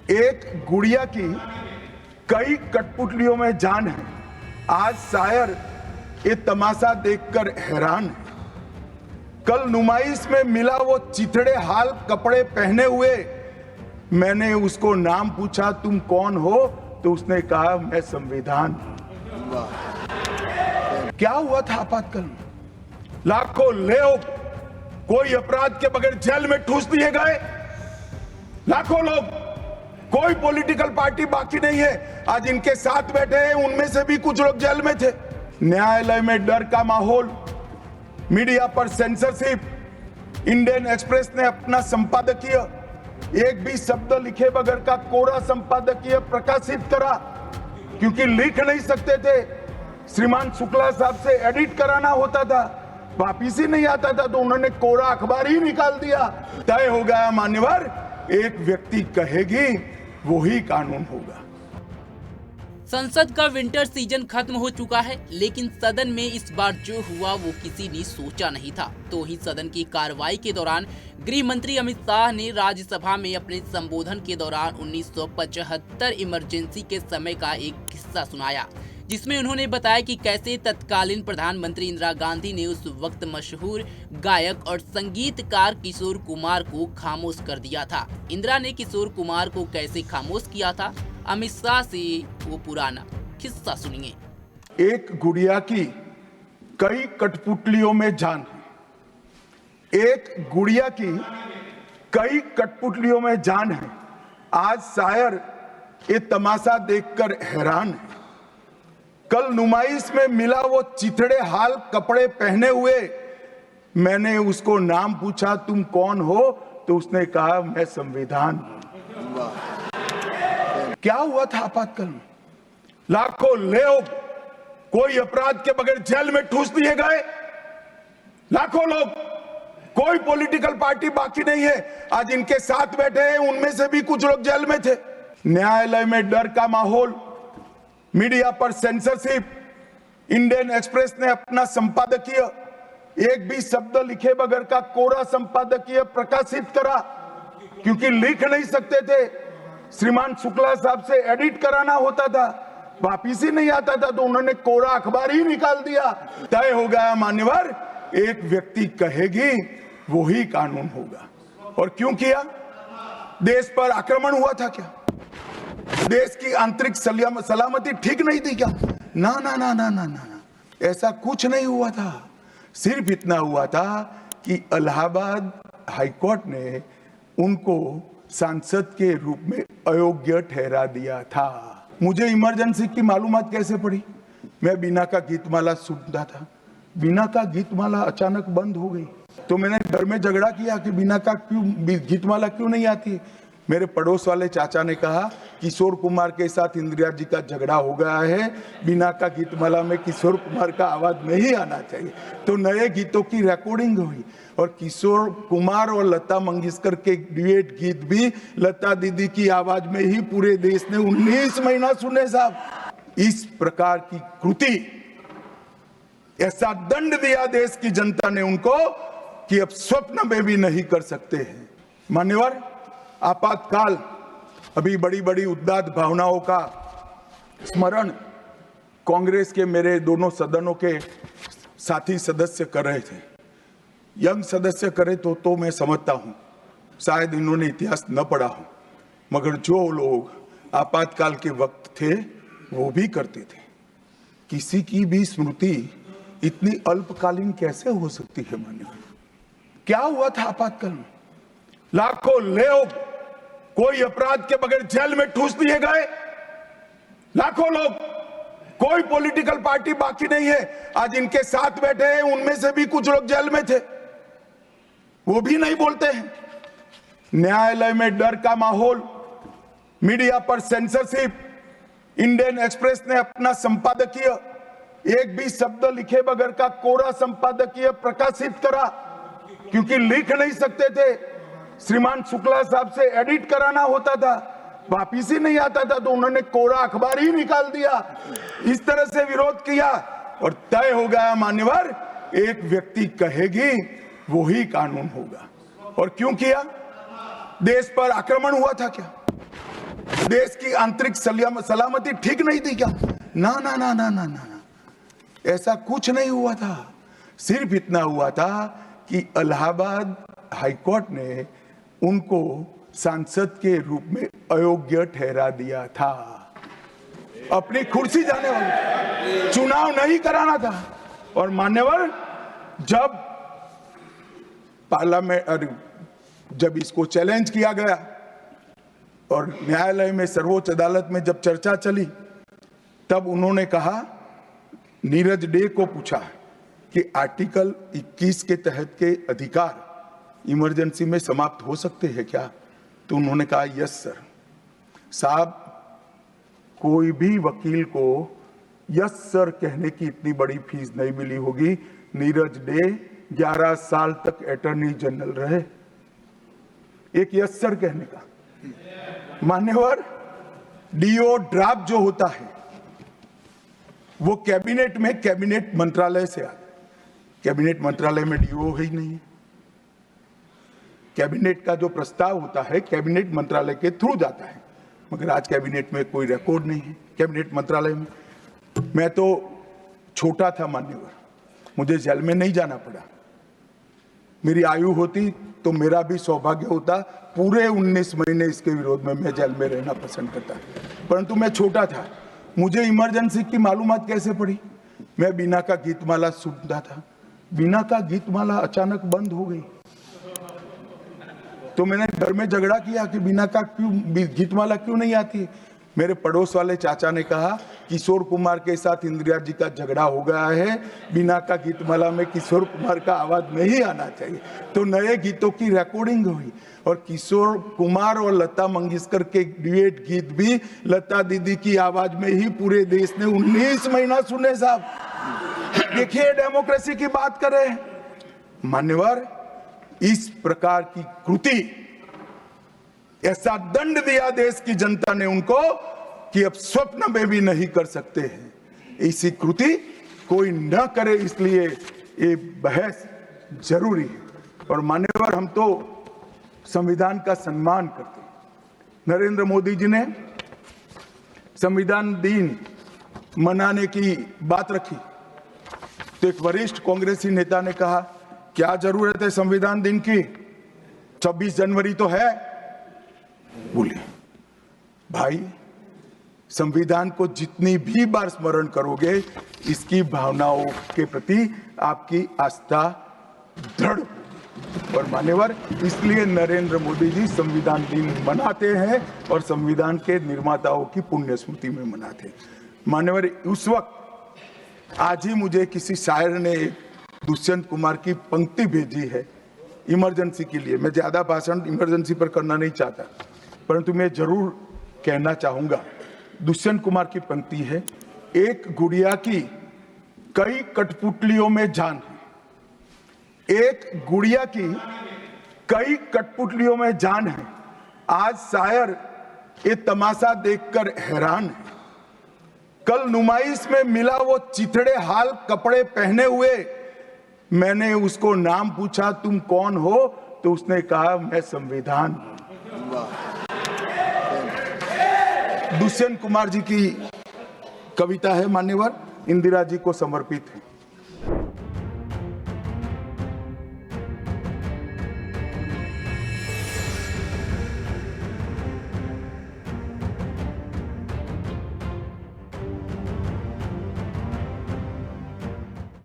एक गुड़िया की कई कठपुतलियों में जान है। आज शायर ये तमाशा देखकर हैरान है। कल नुमाइश में मिला वो चिथड़े हाल कपड़े पहने हुए, मैंने उसको नाम पूछा तुम कौन हो, तो उसने कहा मैं संविधान। क्या हुआ था आपातकाल में? लाखों लोग कोई अपराध के बगैर जेल में ठूस दिए गए। लाखों लोग, कोई पॉलिटिकल पार्टी बाकी नहीं है। आज इनके साथ बैठे हैं, उनमें से भी कुछ लोग जेल में थे। न्यायालय में डर का माहौल, मीडिया पर सेंसरशिप। इंडियन एक्सप्रेस ने अपना संपादकीय एक भी शब्द लिखे बगैर का कोरा संपादकीय प्रकाशित करा, क्योंकि लिख नहीं सकते थे। श्रीमान शुक्ला साहब से एडिट कराना होता था, वापिस ही नहीं आता था, तो उन्होंने कोरा अखबार ही निकाल दिया। तय हो गया मान्यवर, एक व्यक्ति कहेगी वो ही कानून होगा। संसद का विंटर सीजन खत्म हो चुका है, लेकिन सदन में इस बार जो हुआ वो किसी ने सोचा नहीं था। तो ही सदन की कार्रवाई के दौरान गृह मंत्री अमित शाह ने राज्यसभा में अपने संबोधन के दौरान 1975 इमरजेंसी के समय का एक किस्सा सुनाया, जिसमें उन्होंने बताया कि कैसे तत्कालीन प्रधानमंत्री इंदिरा गांधी ने उस वक्त मशहूर गायक और संगीतकार किशोर कुमार को खामोश कर दिया था। इंदिरा ने किशोर कुमार को कैसे खामोश किया था, अमित शाह से वो पुराना किस्सा सुनिए। एक गुड़िया की कई कठपुतलियों में जान है। एक गुड़िया की कई कठपुतलियों में जान है। आज शायर ये तमाशा देखकर हैरान है। कल नुमाइश में मिला वो चिथड़े हाल कपड़े पहने हुए, मैंने उसको नाम पूछा तुम कौन हो, तो उसने कहा मैं संविधान। क्या हुआ था आपातकाल में? लाखों लोग कोई अपराध के बगैर जेल में ठूस दिए गए। लाखों लोग, कोई पॉलिटिकल पार्टी बाकी नहीं है। आज इनके साथ बैठे हैं, उनमें से भी कुछ लोग जेल में थे। न्यायालय में डर का माहौल, मीडिया पर सेंसरशिप। इंडियन एक्सप्रेस ने अपना संपादकीय एक भी शब्द लिखे बगैर का कोरा संपादकीय प्रकाशित करा, क्योंकि लिख नहीं सकते थे। श्रीमान शुक्ला साहब से एडिट कराना होता था, वापिस ही नहीं आता था, तो उन्होंने कोरा अखबार ही निकाल दिया। तय हो गया मान्यवर, एक व्यक्ति कहेगी वो ही कानून होगा। और क्यों किया? देश पर आक्रमण हुआ था क्या? देश की आंतरिक सलामती ठीक नहीं थी क्या? ना ना ना ना ना ना, ऐसा कुछ नहीं हुआ था। सिर्फ इतना हुआ था कि इलाहाबाद हाईकोर्ट ने उनको सांसद के रूप में अयोग्य ठहरा दिया था। मुझे इमरजेंसी की मालूमात कैसे पड़ी? मैं बीना का गीतमाला सुनता था, बीना का गीतमाला अचानक बंद हो गई, तो मैंने घर में झगड़ा किया कि बीना का गीतमाला क्यों नहीं आती। मेरे पड़ोस वाले चाचा ने कहा किशोर कुमार के साथ इंदिरा जी का झगड़ा हो गया है, बीना का गीतमाला में किशोर कुमार का आवाज नहीं आना चाहिए। तो नए गीतों की रिकॉर्डिंग हुई और किशोर कुमार और लता मंगेशकर के ड्यूएट गीत भी लता दीदी की आवाज में ही पूरे देश ने 19 महीना सुने साहब। इस प्रकार की कृति, ऐसा दंड दिया देश की जनता ने उनको कि अब स्वप्न में भी नहीं कर सकते हैं। मान्यवर, आपातकाल अभी बड़ी बड़ी उदात्त भावनाओं का स्मरण कांग्रेस के मेरे दोनों सदनों के साथी सदस्य कर रहे थे। यंग सदस्य करे तो मैं समझता हूं, शायद इन्होंने इतिहास न पढ़ा हो, मगर जो लोग आपातकाल के वक्त थे वो भी करते थे। किसी की भी स्मृति इतनी अल्पकालीन कैसे हो सकती है? मान्यवर, क्या हुआ था आपातकाल में? लाखों लोग कोई अपराध के बगैर जेल में ठूस दिए गए। लाखों लोग, कोई पॉलिटिकल पार्टी बाकी नहीं है। आज इनके साथ बैठे हैं, उनमें से भी कुछ लोग जेल में थे, वो भी नहीं बोलते हैं। न्यायालय में डर का माहौल, मीडिया पर सेंसरशिप। इंडियन एक्सप्रेस ने अपना संपादकीय एक भी शब्द लिखे बगैर का कोरा संपादकीय प्रकाशित करा, क्योंकि लिख नहीं सकते थे। श्रीमान शुक्ला साहब से एडिट कराना होता था, वापिस ही नहीं आता था, तो उन्होंने कोरा अखबार ही निकाल दिया। इस तरह से विरोध किया और तय हो गया मान्यवर, एक व्यक्ति कहेगी वो ही कानून होगा। और क्यों किया? देश पर आक्रमण हुआ था क्या? देश की आंतरिक सलामती ठीक नहीं थी क्या? ना ना ना ना ना ना ना, ऐसा कुछ नहीं हुआ था। सिर्फ इतना हुआ था कि इलाहाबाद हाईकोर्ट ने उनको सांसद के रूप में अयोग्य ठहरा दिया था। अपनी कुर्सी जाने वाले चुनाव नहीं कराना था। और मान्यवर, जब पार्लियामेंट जब इसको चैलेंज किया गया और न्यायालय में, सर्वोच्च अदालत में जब चर्चा चली, तब उन्होंने कहा, नीरज डे को पूछा कि आर्टिकल 21 के तहत के अधिकार इमरजेंसी में समाप्त हो सकते हैं क्या? तो उन्होंने कहा यस सर। साहब, कोई भी वकील को यस सर कहने की इतनी बड़ी फीस नहीं मिली होगी। नीरज डे 11 साल तक अटॉर्नी जनरल रहे, एक यस सर कहने का। मान्यवर, डीओ ड्राफ्ट जो होता है वो कैबिनेट में, कैबिनेट मंत्रालय से आता है। कैबिनेट मंत्रालय में डीओ ही नहीं है। कैबिनेट का जो प्रस्ताव होता है कैबिनेट मंत्रालय के थ्रू जाता है, मगर आज कैबिनेट में कोई रिकॉर्ड नहीं है। कैबिनेट मंत्रालय में मैं तो छोटा था मान्यवर, मुझे जेल में नहीं जाना पड़ा। मेरी आयु होती तो मेरा भी सौभाग्य होता, पूरे 19 महीने इसके विरोध में मैं जेल में रहना पसंद करता, परंतु मैं छोटा था। मुझे इमरजेंसी की मालूमात कैसे पड़ी? मैं बीना का गीतमाला सुनता था, बीना का गीतमाला अचानक बंद हो गई। तो मैंने घर में झगड़ा किया कि बीना का क्यों गीतमाला क्यों नहीं आती। मेरे पड़ोस वाले चाचा ने कहा, किशोर कुमार के साथ इंदिरा जी का झगड़ा हो गया है, बीना का गीतमाला में किशोर कुमार का आवाज नहीं आना चाहिए। तो नए गीतों की रिकॉर्डिंग हुई और किशोर कुमार और लता मंगेशकर के ड्यूएट गीत भी लता दीदी की आवाज में ही पूरे देश ने 19 महीना सुने। साहब देखिए, डेमोक्रेसी की बात करें मान्यवर, इस प्रकार की कृति, ऐसा दंड दिया देश की जनता ने उनको कि अब स्वप्न में भी नहीं कर सकते हैं। ऐसी कृति कोई न करे, इसलिए ये बहस जरूरी है। और मान्यवर, हम तो संविधान का सम्मान करते हैं। नरेंद्र मोदी जी ने संविधान दिन मनाने की बात रखी तो एक वरिष्ठ कांग्रेसी नेता ने कहा, क्या जरूरत है संविधान दिन की? 26 जनवरी तो है। बोले, भाई संविधान को जितनी भी बार स्मरण करोगे, इसकी भावनाओं के प्रति आपकी आस्था दृढ़ होगी। और मान्यवर, इसलिए नरेंद्र मोदी जी संविधान दिन मनाते हैं और संविधान के निर्माताओं की पुण्य स्मृति में मनाते हैं। मान्यवर, उस वक्त आज ही मुझे किसी शायर ने दुष्यंत कुमार की पंक्ति भेजी है इमरजेंसी के लिए। मैं ज्यादा भाषण इमरजेंसी पर करना नहीं चाहता, परंतु मैं जरूर कहना चाहूंगा। दुष्यंत कुमार की पंक्ति है, एक गुड़िया की कई कठपुतलियों में जान है, एक गुड़िया की कई कठपुतलियों में जान है। आज शायर ये तमाशा देखकर हैरान है। कल नुमाइश में मिला वो चिथड़े हाल कपड़े पहने हुए, मैंने उसको नाम पूछा, तुम कौन हो? तो उसने कहा, मैं संविधान हूं। दुष्यंत कुमार जी की कविता है मान्यवर, इंदिरा जी को समर्पित है।